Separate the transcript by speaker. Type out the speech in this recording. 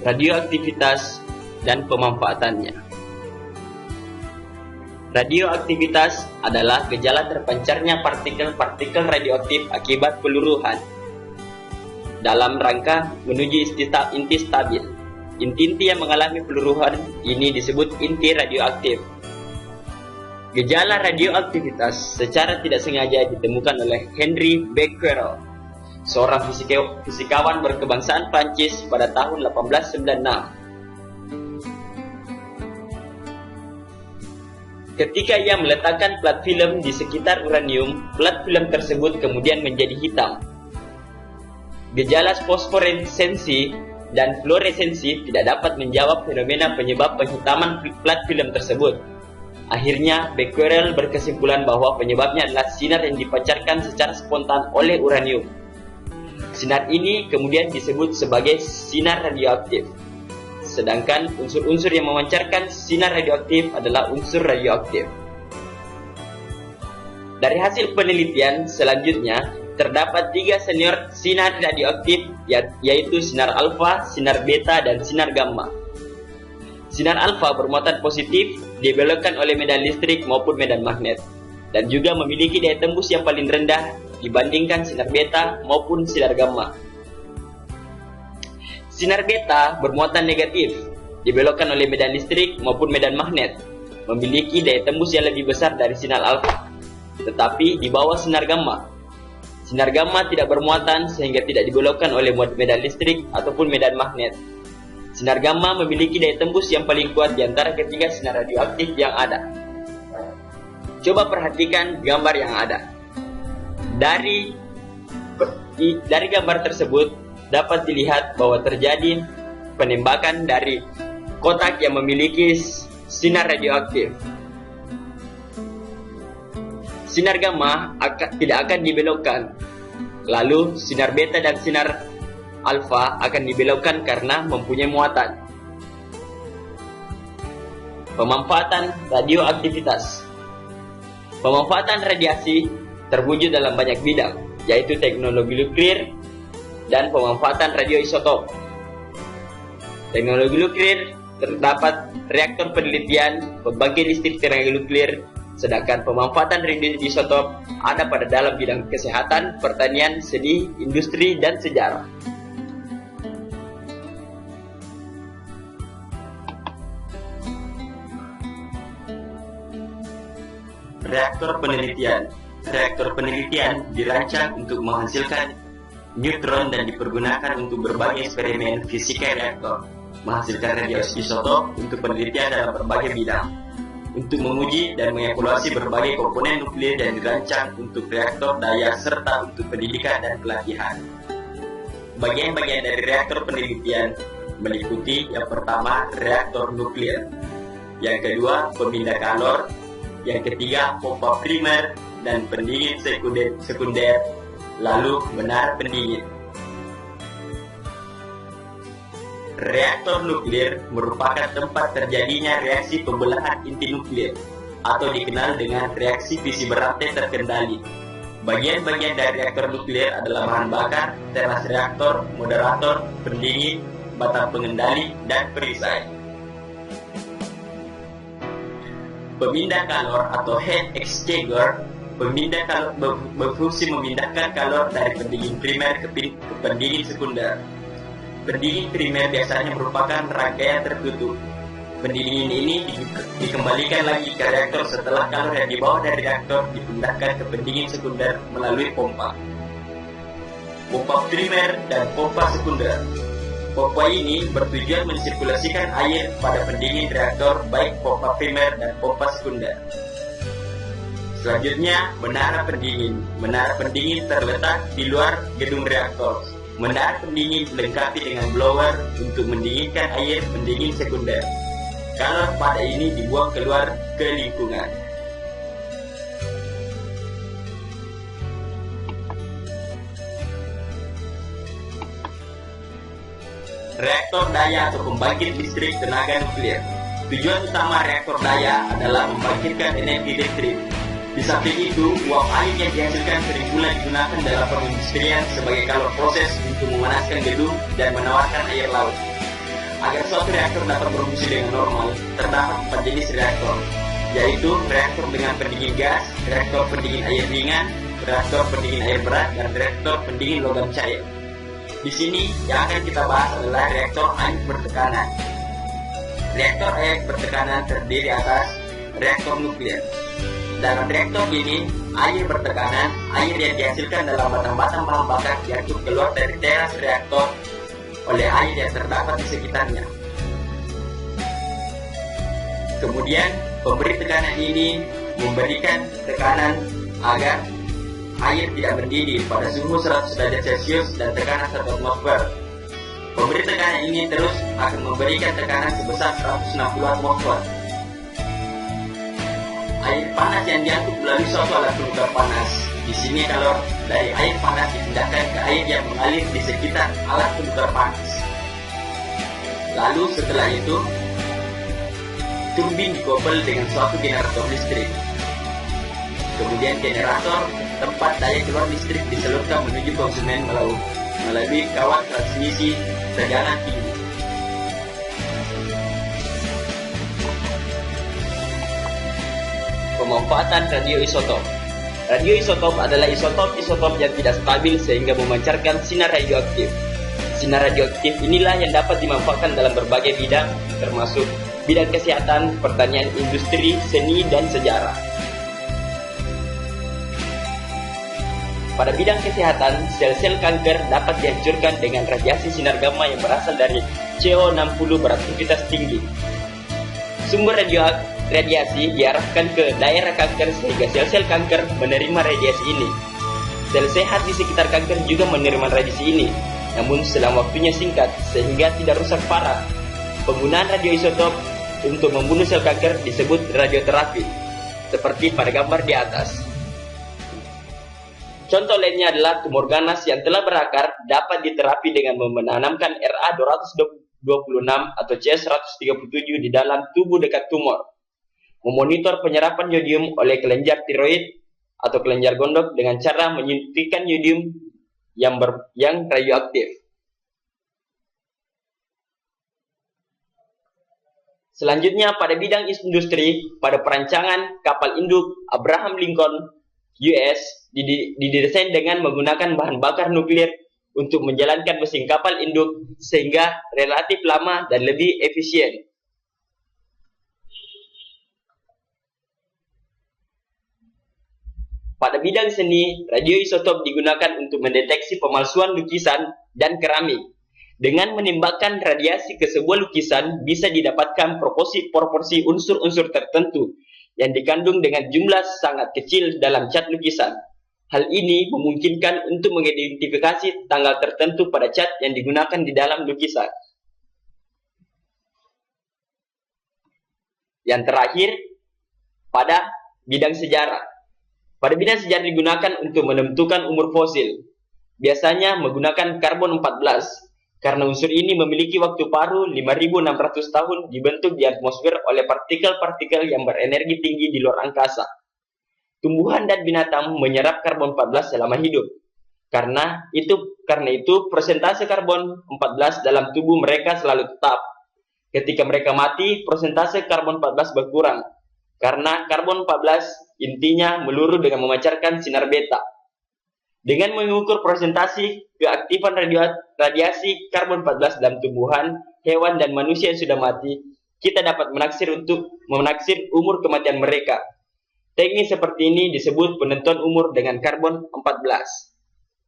Speaker 1: radioaktivitas, dan pemanfaatannya. Radioaktivitas adalah gejala terpancarnya partikel-partikel radioaktif akibat peluruhan dalam rangka menuju inti stabil. Inti-inti yang mengalami peluruhan ini disebut inti radioaktif. Gejala radioaktivitas secara tidak sengaja ditemukan oleh Henri Becquerel, seorang fisikawan berkebangsaan Prancis pada tahun 1896. Ketika ia meletakkan plat film di sekitar uranium, plat film tersebut kemudian menjadi hitam. Gejala fosforesensi dan fluoresensi tidak dapat menjawab fenomena penyebab penghitaman plat film tersebut. Akhirnya, Becquerel berkesimpulan bahwa penyebabnya adalah sinar yang dipancarkan secara spontan oleh uranium. Sinar ini kemudian disebut sebagai sinar radioaktif. Sedangkan unsur-unsur yang memancarkan sinar radioaktif adalah unsur radioaktif. Dari hasil penelitian selanjutnya, terdapat 3 senior sinar radioaktif, yaitu sinar alfa, sinar beta, dan sinar gamma. Sinar alfa bermuatan positif, dibelokkan oleh medan listrik maupun medan magnet, dan juga memiliki daya tembus yang paling rendah dibandingkan sinar beta maupun sinar gamma. Sinar beta bermuatan negatif, dibelokkan oleh medan listrik maupun medan magnet, memiliki daya tembus yang lebih besar dari sinar alfa, tetapi di bawah sinar gamma. Sinar gamma tidak bermuatan sehingga tidak dibelokkan oleh medan listrik ataupun medan magnet. Sinar gamma memiliki daya tembus yang paling kuat di antara ketiga sinar radioaktif yang ada. Coba perhatikan gambar yang ada. Dari gambar tersebut dapat dilihat bahwa terjadi penembakan dari kotak yang memiliki sinar radioaktif. Sinar gamma tidak akan dibelokkan. Lalu sinar beta dan sinar alfa akan dibelokkan karena mempunyai muatan. Pemanfaatan radioaktivitas. Pemanfaatan radiasi terwujud dalam banyak bidang, yaitu teknologi nuklir dan pemanfaatan radioisotop. Teknologi nuklir terdapat reaktor penelitian, pembangkit listrik tenaga nuklir, sedangkan pemanfaatan radioisotop ada pada dalam bidang kesehatan, pertanian, seni, industri, dan sejarah. Reaktor penelitian. Reaktor penelitian dirancang untuk menghasilkan neutron dan dipergunakan untuk berbagai eksperimen fisika reaktor, menghasilkan radioisotop untuk penelitian dalam berbagai bidang, untuk menguji dan mengevaluasi berbagai komponen nuklir, dan dirancang untuk reaktor daya serta untuk pendidikan dan pelatihan. Bagian-bagian dari reaktor penelitian meliputi yang pertama reaktor nuklir, yang kedua pemindah kalor, yang ketiga pompa primer dan pendingin sekunder, lalu menara pendingin. Reaktor nuklir merupakan tempat terjadinya reaksi pembelahan inti nuklir, atau dikenal dengan reaksi fisi berantai terkendali. Bagian-bagian dari reaktor nuklir adalah bahan bakar, teras reaktor, moderator, pendingin, batang pengendali, dan perisai. Pemindah kalor atau heat exchanger berfungsi memindahkan kalor dari pendingin primer ke pendingin sekunder. Pendingin primer biasanya merupakan rangkaian tertutup. Pendingin ini dikembalikan lagi ke reaktor setelah kalor yang dibawa dari reaktor dipindahkan ke pendingin sekunder melalui pompa. Pompa primer dan pompa sekunder. Pompa ini bertujuan mensirkulasikan air pada pendingin reaktor, baik pompa primer dan pompa sekunder. Selanjutnya, menara pendingin. Menara pendingin terletak di luar gedung reaktor. Menara pendingin dilengkapi dengan blower untuk mendinginkan air pendingin sekunder. Kalor pada ini dibuang keluar ke lingkungan. Reaktor daya atau pembangkit listrik tenaga nuklir. Tujuan utama reaktor daya adalah membangkitkan energi listrik. Di samping itu, uap air yang dihasilkan sering pula digunakan dalam perindustrian sebagai kalor proses untuk memanaskan gedung dan menawarkan air laut. Agar suatu reaktor dapat berfungsi dengan normal, terdapat 4 jenis reaktor, yaitu reaktor dengan pendingin gas, reaktor pendingin air ringan, reaktor pendingin air berat, dan reaktor pendingin logam cair. Di sini yang akan kita bahas adalah reaktor air bertekanan. Reaktor air bertekanan terdiri atas reaktor nuklir. Dalam reaktor ini, air bertekanan, air yang dihasilkan dalam batang-batang bahan bakar diangkut keluar dari teras reaktor oleh air yang terdapat di sekitarnya. Kemudian, pemberi tekanan ini memberikan tekanan agar air tidak mendidih pada suhu 100 derajat Celcius dan tekanan 1 atmosfer. Pemberi tekanan ini terus akan memberikan tekanan sebesar 160 atmosfer. Air panas yang diangkut melalui suatu alat penukar panas. Di sini kalor dari air panas dipindahkan ke air yang mengalir di sekitar alat penukar panas. Lalu setelah itu, turbin dikopel dengan suatu generator listrik. Kemudian generator tempat daya keluar listrik disalurkan menuju konsumen melalui kawat transmisi tegangan tinggi. Pemanfaatan radioisotop. Radioisotop adalah isotop-isotop yang tidak stabil sehingga memancarkan sinar radioaktif. Sinar radioaktif inilah yang dapat dimanfaatkan dalam berbagai bidang, termasuk bidang kesehatan, pertanian, industri, seni, dan sejarah. Pada bidang kesehatan, sel-sel kanker dapat dihancurkan dengan radiasi sinar gamma yang berasal dari CO60 beraktivitas tinggi. Sumber radiasi diarahkan ke daerah kanker sehingga sel-sel kanker menerima radiasi ini. Sel sehat di sekitar kanker juga menerima radiasi ini, namun selang waktunya singkat sehingga tidak rusak parah. Penggunaan radioisotop untuk membunuh sel kanker disebut radioterapi, seperti pada gambar di atas. Contoh lainnya adalah tumor ganas yang telah berakar dapat diterapi dengan menanamkan Ra226 atau C137 di dalam tubuh dekat tumor. Memonitor penyerapan yodium oleh kelenjar tiroid atau kelenjar gondok dengan cara menyuntikkan yodium yang radioaktif. Selanjutnya pada bidang industri, pada perancangan kapal induk Abraham Lincoln US didesain dengan menggunakan bahan bakar nuklir untuk menjalankan mesin kapal induk sehingga relatif lama dan lebih efisien. Pada bidang seni, radioisotop digunakan untuk mendeteksi pemalsuan lukisan dan keramik. Dengan menembakkan radiasi ke sebuah lukisan, bisa didapatkan proporsi unsur-unsur tertentu yang dikandung dengan jumlah sangat kecil dalam cat lukisan. Hal ini memungkinkan untuk mengidentifikasi tanggal tertentu pada cat yang digunakan di dalam lukisan. Yang terakhir, pada bidang sejarah. Pada bidang sejarah digunakan untuk menentukan umur fosil. Biasanya menggunakan karbon 14. Karena unsur ini memiliki waktu paruh 5.600 tahun dibentuk di atmosfer oleh partikel-partikel yang berenergi tinggi di luar angkasa. Tumbuhan dan binatang menyerap karbon 14 selama hidup. Karena itu persentase karbon 14 dalam tubuh mereka selalu tetap. Ketika mereka mati, persentase karbon 14 berkurang. Karena karbon 14 intinya meluru dengan memancarkan sinar beta. Dengan mengukur persentase keaktifan radiasi karbon 14 dalam tumbuhan, hewan, dan manusia yang sudah mati, kita dapat menaksir umur kematian mereka. Teknik seperti ini disebut penentuan umur dengan karbon 14.